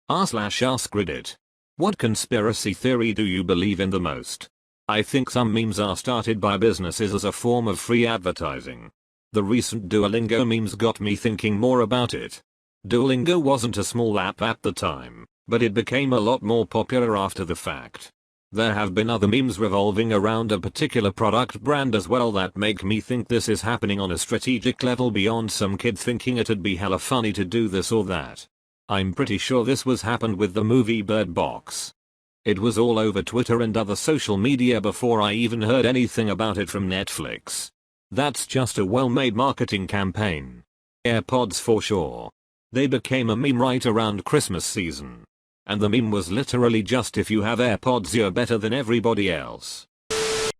r/AskReddit. What conspiracy theory do you believe in the most? I think some memes are started by businesses as a form of free advertising. The recent Duolingo memes got me thinking more about it. Duolingo wasn't a small app at the time, but it became a lot more popular after the fact. There have been other memes revolving around a particular product brand as well that make me think this is happening on a strategic level beyond some kid thinking it'd be hella funny to do this or that. I'm pretty sure this was happened with the movie Bird Box. It was all over Twitter and other social media before I even heard anything about it from Netflix. That's just a well-made marketing campaign. AirPods for sure. They became a meme right around Christmas season. And the meme was literally just if you have AirPods you're better than everybody else.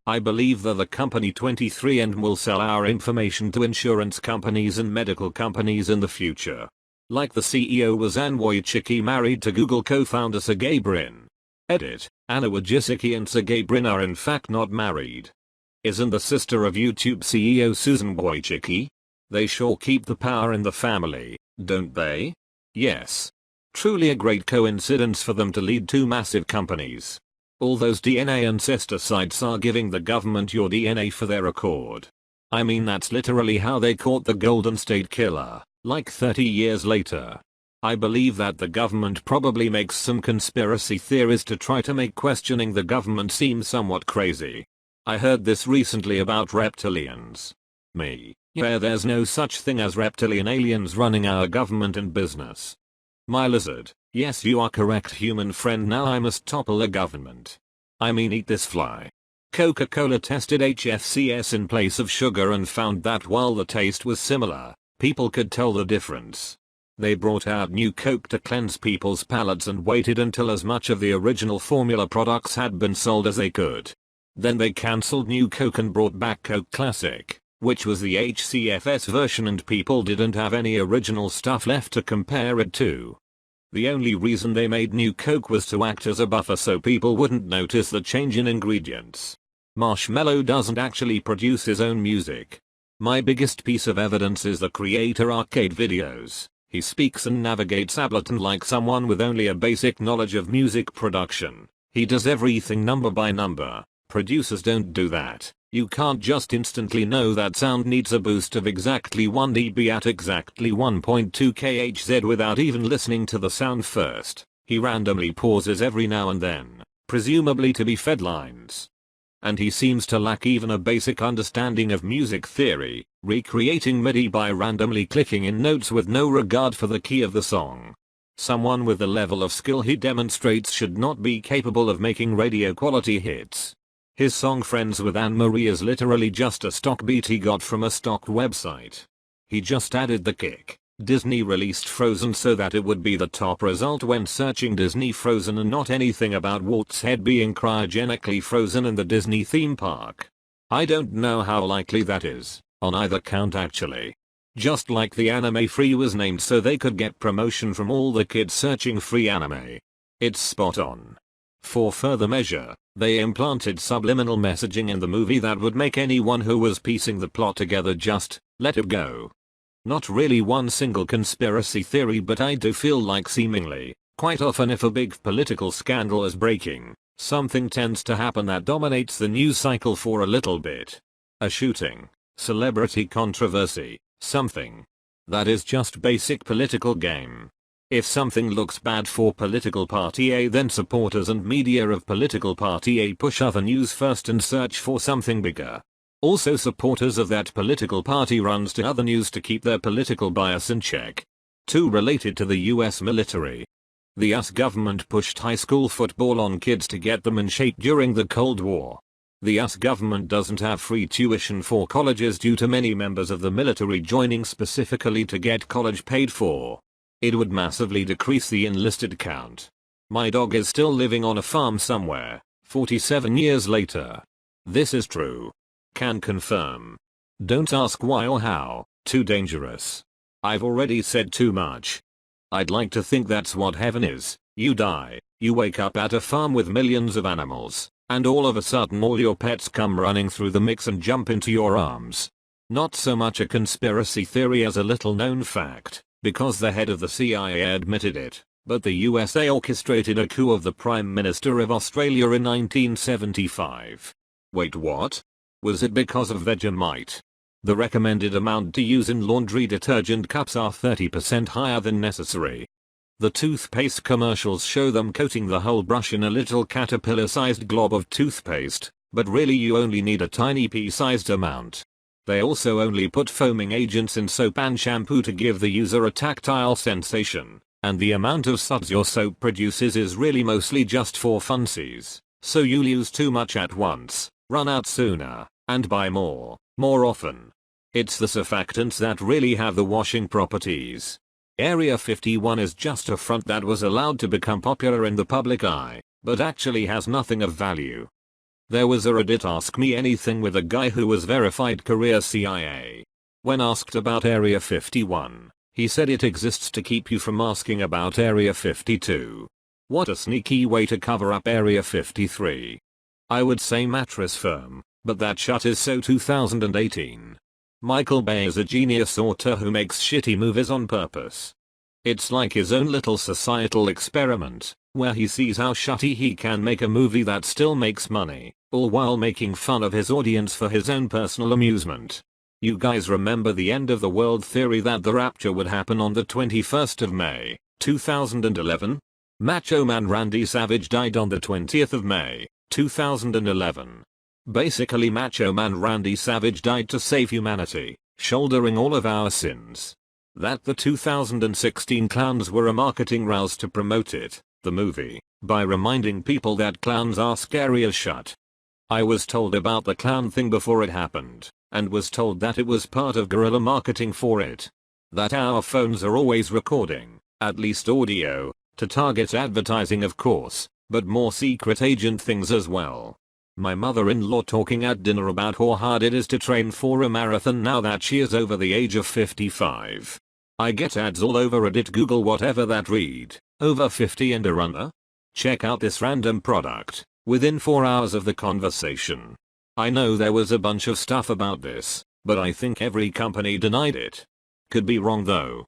I believe that the company 23andMe will sell our information to insurance companies and medical companies in the future. Like the CEO was Anne Wojcicki married to Google co-founder Sergey Brin. Edit, Anna Wojcicki and Sergey Brin are in fact not married. Isn't the sister of YouTube CEO Susan Wojcicki? They sure keep the power in the family, don't they? Yes. Truly a great coincidence for them to lead two massive companies. All those DNA ancestor sites are giving the government your DNA for their record. I mean that's literally how they caught the Golden State Killer, like 30 years later. I believe that the government probably makes some conspiracy theories to try to make questioning the government seem somewhat crazy. I heard this recently about reptilians. Yeah, there's no such thing as reptilian aliens running our government and business. My lizard, yes you are correct human friend, now I must topple the government. I mean eat this fly. Coca-Cola tested HFCS in place of sugar and found that while the taste was similar, people could tell the difference. They brought out new Coke to cleanse people's palates and waited until as much of the original formula products had been sold as they could. Then they cancelled new Coke and brought back Coke Classic, which was the HCFS version, and people didn't have any original stuff left to compare it to. The only reason they made new Coke was to act as a buffer so people wouldn't notice the change in ingredients. Marshmello doesn't actually produce his own music. My biggest piece of evidence is the creator arcade videos. He speaks and navigates Ableton like someone with only a basic knowledge of music production. He does everything number by number. Producers don't do that. You can't just instantly know that sound needs a boost of exactly 1 dB at exactly 1.2 kHz without even listening to the sound first. He randomly pauses every now and then, presumably to be fed lines. And he seems to lack even a basic understanding of music theory, recreating MIDI by randomly clicking in notes with no regard for the key of the song. Someone with the level of skill he demonstrates should not be capable of making radio quality hits. His song Friends with Anne-Marie is literally just a stock beat he got from a stock website. He just added the kick. Disney released Frozen so that it would be the top result when searching Disney Frozen and not anything about Walt's head being cryogenically frozen in the Disney theme park. I don't know how likely that is, on either count actually. Just like the anime free was named so they could get promotion from all the kids searching free anime. It's spot on. For further measure, they implanted subliminal messaging in the movie that would make anyone who was piecing the plot together just let it go. Not really one single conspiracy theory, but I do feel like seemingly, quite often if a big political scandal is breaking, something tends to happen that dominates the news cycle for a little bit. A shooting, celebrity controversy, something. That is just basic political game. If something looks bad for political party A, then supporters and media of political party A push other news first and search for something bigger. Also supporters of that political party runs to other news to keep their political bias in check. 2. Related to the US military. The US government pushed high school football on kids to get them in shape during the Cold War. The US government doesn't have free tuition for colleges due to many members of the military joining specifically to get college paid for. It would massively decrease the enlisted count. My dog is still living on a farm somewhere, 47 years later. This is true. Can confirm. Don't ask why or how, too dangerous. I've already said too much. I'd like to think that's what heaven is. You die, you wake up at a farm with millions of animals, and all of a sudden all your pets come running through the mix and jump into your arms. Not so much a conspiracy theory as a little known fact, because the head of the CIA admitted it. but the USA orchestrated a coup of the Prime Minister of Australia in 1975. Wait, what? Was it because of Vegemite? The recommended amount to use in laundry detergent cups are 30% higher than necessary. The toothpaste commercials show them coating the whole brush in a little caterpillar-sized glob of toothpaste, but really you only need a tiny pea-sized amount. They also only put foaming agents in soap and shampoo to give the user a tactile sensation, and the amount of suds your soap produces is really mostly just for funsies, so you'll use too much at once, run out sooner, and buy more often. It's the surfactants that really have the washing properties. Area 51 is just a front that was allowed to become popular in the public eye, but actually has nothing of value. There was a Reddit Ask Me Anything with a guy who was verified career CIA. When asked about Area 51, he said it exists to keep you from asking about Area 52. What a sneaky way to cover up Area 53. I would say Mattress Firm, but that shut is so 2018. Michael Bay is a genius author who makes shitty movies on purpose. It's like his own little societal experiment, where he sees how shitty he can make a movie that still makes money, all while making fun of his audience for his own personal amusement. You guys remember the end of the world theory that the rapture would happen on the 21st of May, 2011? Macho Man Randy Savage died on the 20th of May, 2011. Basically Macho Man Randy Savage died to save humanity, shouldering all of our sins. That the 2016 clowns were a marketing rouse to promote it, the movie, by reminding people that clowns are scary as shit. I was told about the clown thing before it happened, and was told that it was part of guerrilla marketing for it. That our phones are always recording, at least audio, to target advertising of course, but more secret agent things as well. My mother-in-law talking at dinner about how hard it is to train for a marathon now that she is over the age of 55. I get ads all over Reddit, Google, whatever that read, over 50 and a runner? Check out this random product, within 4 hours of the conversation. I know there was a bunch of stuff about this, but I think every company denied it. Could be wrong though.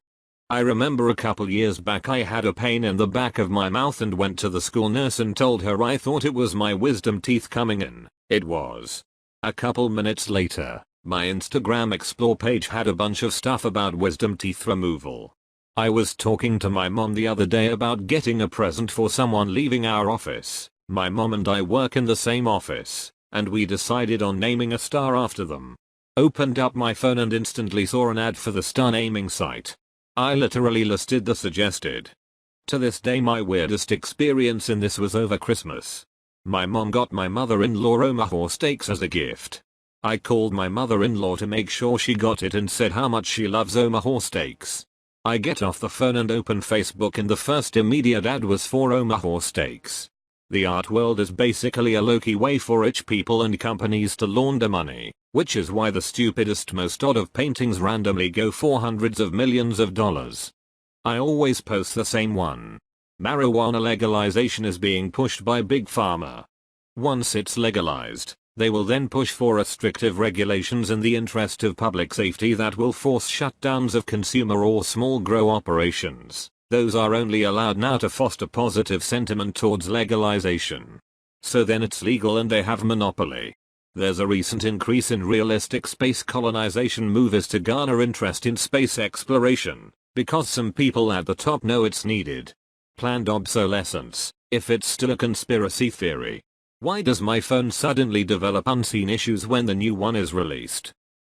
I remember a couple years back I had a pain in the back of my mouth and went to the school nurse and told her I thought it was my wisdom teeth coming in. It was. A couple minutes later, my Instagram Explore page had a bunch of stuff about wisdom teeth removal. I was talking to my mom the other day about getting a present for someone leaving our office. My mom and I work in the same office, and we decided on naming a star after them. Opened up my phone and instantly saw an ad for the star naming site. I literally listed the suggested. To this day my weirdest experience in this was over Christmas. My mom got my mother-in-law Omaha steaks as a gift. I called my mother-in-law to make sure she got it and said how much she loves Omaha steaks. I get off the phone and open Facebook and the first immediate ad was for Omaha steaks. The art world is basically a low-key way for rich people and companies to launder money, which is why the stupidest most odd of paintings randomly go for hundreds of millions of dollars. I always post the same one. Marijuana legalization is being pushed by Big Pharma. Once it's legalized, they will then push for restrictive regulations in the interest of public safety that will force shutdowns of consumer or small grow operations. Those are only allowed now to foster positive sentiment towards legalization. So then it's legal and they have monopoly. There's a recent increase in realistic space colonization movies to garner interest in space exploration, because some people at the top know it's needed. Planned obsolescence, if it's still a conspiracy theory. Why does my phone suddenly develop unseen issues when the new one is released?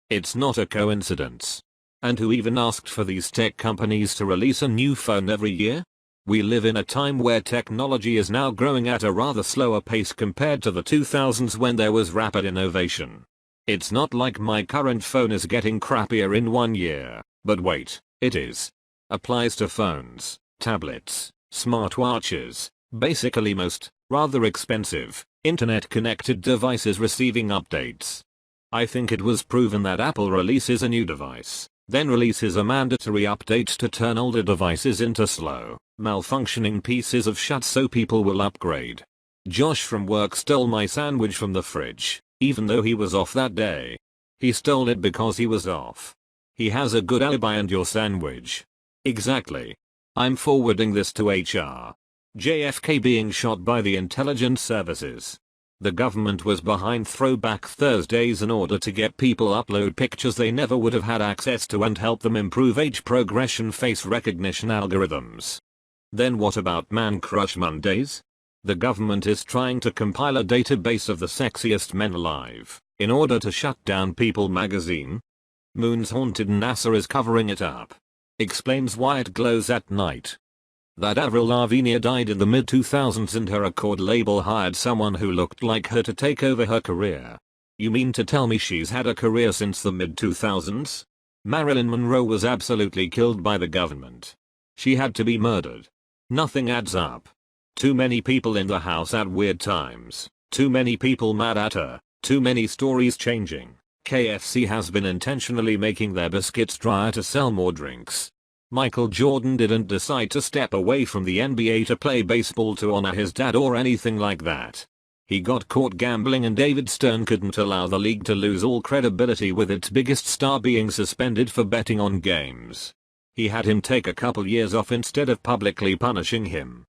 It's not a coincidence. And who even asked for these tech companies to release a new phone every year? We live in a time where technology is now growing at a rather slower pace compared to the 2000s when there was rapid innovation. It's not like my current phone is getting crappier in 1 year, but wait, it is. Applies to phones, tablets, smartwatches, basically most, rather expensive, internet-connected devices receiving updates. I think it was proven that Apple releases a new device, then releases a mandatory update to turn older devices into slow, malfunctioning pieces of shit so people will upgrade. Josh from work stole my sandwich from the fridge, even though he was off that day. He stole it because he was off. He has a good alibi and your sandwich. Exactly. I'm forwarding this to HR. JFK being shot by the intelligence services. The government was behind Throwback Thursdays in order to get people upload pictures they never would have had access to and help them improve age progression face recognition algorithms. Then what about Man Crush Mondays? The government is trying to compile a database of the sexiest men alive in order to shut down People magazine. Moon's haunted and NASA is covering it up. Explains why it glows at night. That Avril Lavigne died in the mid-2000s and her record label hired someone who looked like her to take over her career. You mean to tell me she's had a career since the mid-2000s? Marilyn Monroe was absolutely killed by the government. She had to be murdered. Nothing adds up. Too many people in the house at weird times. Too many people mad at her. Too many stories changing. KFC has been intentionally making their biscuits drier to sell more drinks. Michael Jordan didn't decide to step away from the NBA to play baseball to honor his dad or anything like that. He got caught gambling and David Stern couldn't allow the league to lose all credibility with its biggest star being suspended for betting on games. He had him take a couple years off instead of publicly punishing him.